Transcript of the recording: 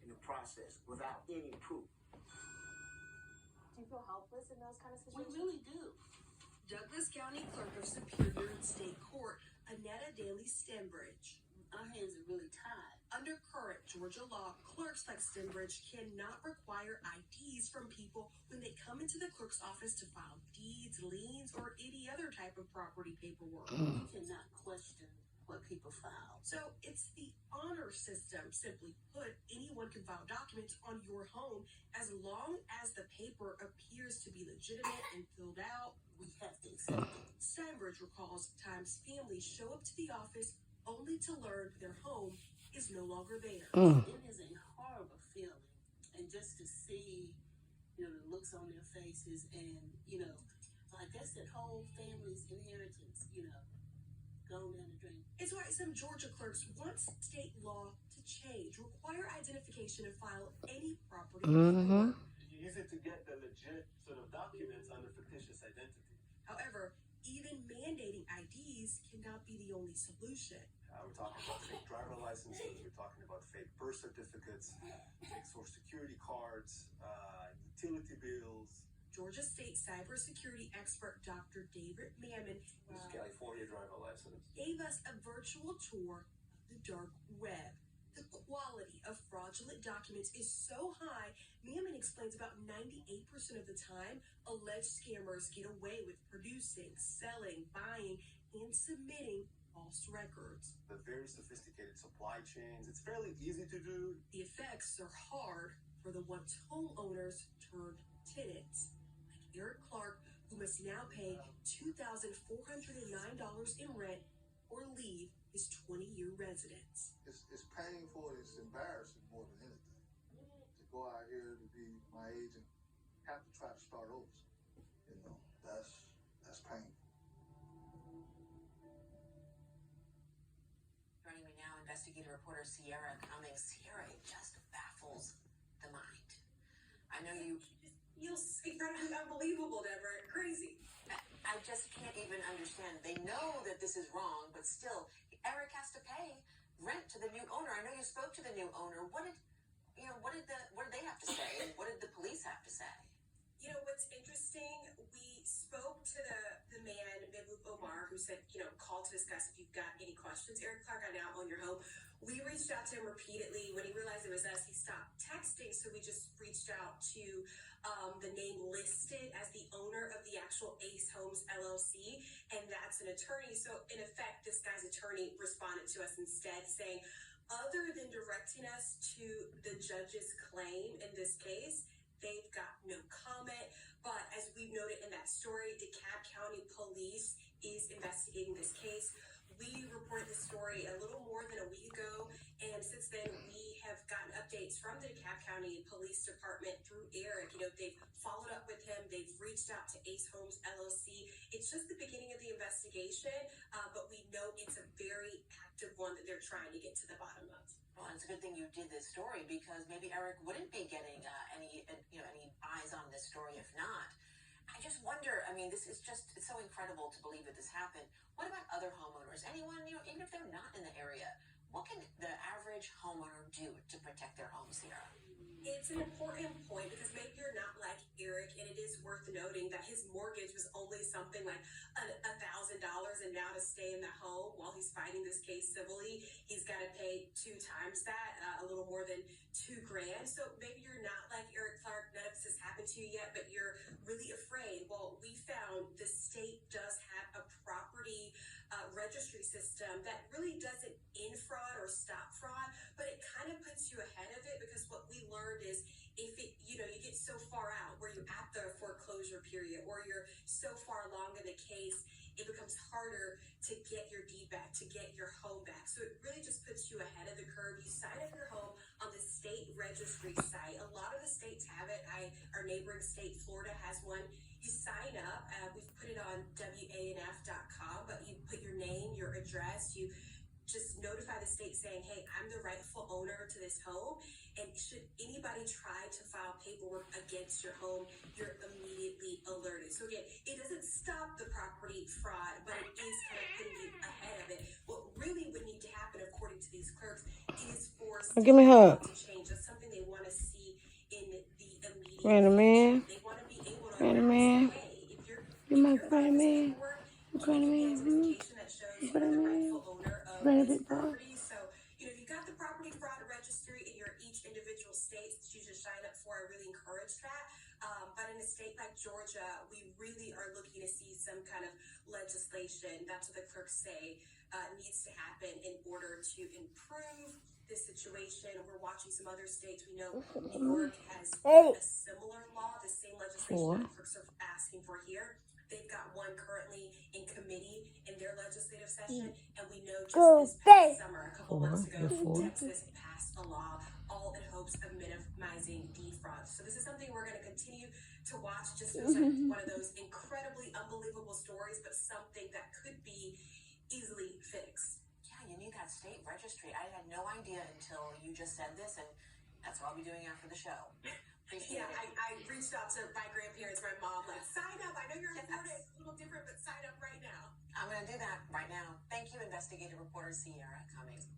in the process without any proof. Do you feel helpless in those kind of situations? We really do. Douglas County Clerk of Superior and State Court, Annetta Daly Stenbridge. Our hands are really tied. Under current Georgia law, clerks like Stenbridge cannot require IDs from people when they come into the clerk's office to file deeds, liens, or any other type of property paperwork. You cannot question what people file. So it's the honor system. Simply put, anyone can file documents on your home as long as the paper appears to be legitimate and filled out. We have to accept it. Stenbridge recalls times families show up to the office only to learn their home is no longer there. It is a horrible feeling. And just to see, the looks on their faces and, I guess that whole family's inheritance, going down the drain. It's why some Georgia clerks want state law to change, require identification and file any property. Use it to get the legit sort of documents under fictitious identity. However, even mandating IDs cannot be the only solution. We're talking about fake driver licenses. We're talking about fake birth certificates, fake Social Security cards, utility bills. Georgia State cybersecurity expert Dr. David Mammon This is California driver license. gave us a virtual tour of the dark web. The quality of fraudulent documents is so high, Mammon explains about 98% of the time, alleged scammers get away with producing, selling, buying, and submitting false records. The very sophisticated supply chains. It's fairly easy to do. The effects are hard for the once homeowners turned tenants, like Eric Clark, who must now pay $2,409 in rent or leave his 20-year residence. It's painful and it's embarrassing more than anything. To go out here to be my age and have to try to start over. That's painful. Joining me now, investigative reporter Sierra Cummings. Sierra, it just baffles the mind. I know You'll speak for it. Unbelievable, Deborah. Crazy. I just can't even understand. They know that this is wrong, but still, Eric has to pay rent to the new owner. I know you spoke to the new owner. What did they have to say? And what did the police have to say? What's interesting, we spoke to the man, Mehboob Omar, who said, call to discuss if you've got any questions. Eric Clark, I now own your home. We reached out to him repeatedly. When he realized it was us, he stopped texting. So we just reached out to the name listed as the owner of the actual Ace Homes LLC, and that's an attorney. So in effect, this guy's attorney responded to us instead saying, other than directing us to the judge's claim in this case, they've got no comment. But as we've noted in that story, DeKalb County Police is investigating this case. We reported this story a little more than a week ago, and since then we have gotten updates from the DeKalb County Police Department through Eric. They've followed up with him. They've reached out to Ace Homes LLC. It's just the beginning of the investigation, but we know it's a very active one that they're trying to get to the bottom of. Well, it's a good thing you did this story because maybe Eric wouldn't be getting any eyes on this story if not. I just wonder, it's so incredible to believe that this happened. What about other homeowners? Anyone, even if they're not in the area, what can the average homeowner do to protect their home, Sierra? It's an important point because maybe you're not like Eric, and it is worth noting that his mortgage was only something like $1,000, and now to stay in the home while he's fighting this case civilly, he's got to pay 2 times that, a little more than $2,000. So maybe you're not like Eric Clark. None of this has happened to you yet, but you're really afraid. Well, we found the state does have a property registry system that really doesn't end fraud or stop fraud, but it kind of puts you ahead of it because what we learned is if it, you get so far out where you're at the foreclosure period or you're so far along in the case, it becomes harder to get your deed back, to get your home back. So it really just puts you ahead of the curve. You sign up your home on the state registry site. A lot of the states have it. Our neighboring state, Florida, has one. You sign up. We've put it on WANF.com, but you put your name, your address. You just notify the state saying, hey, I'm the rightful owner to this home. And should anybody try to file paperwork against your home, you're immediately alerted. So again, it doesn't stop the property fraud, but it is kind of putting you ahead of it. What really would need to happen, according to these clerks, is for Give me a hug. to change. That's something they Spider-Man. They want to be able to Spider-Man. say, hey, if you're You my filing this Spider-Man. paperwork, You you Spider-Man. need identification that shows you're the Spider-Man. rightful owner of Spider-Man, this big boy. property. So, you got the property fraud registry in your each individual states that you should sign up for. I really encourage that. But in a state like Georgia, we really are looking to see some kind of legislation. That's what the clerks say needs to happen in order to improve this situation. We're watching some other states. We know New York has a similar law, the same legislation that the clerks are asking for here. They've got one currently in committee in their legislative session, and we know just this past summer, a couple months ago, Texas passed a law, all in hopes of minimizing defraud. So this is something we're going to continue to watch. Just feels like one of those incredibly unbelievable stories, but something that could be easily fixed. Yeah, you need that state registry. I had no idea until you just said this, and that's what I'll be doing after the show. Appreciate Yeah, it. I reached out to my grandparents, my mom, like, sign up. I know you're in Florida, it's a little different, but sign up right now. I'm going to do that right now. Thank you, investigative reporter Sierra Cummings.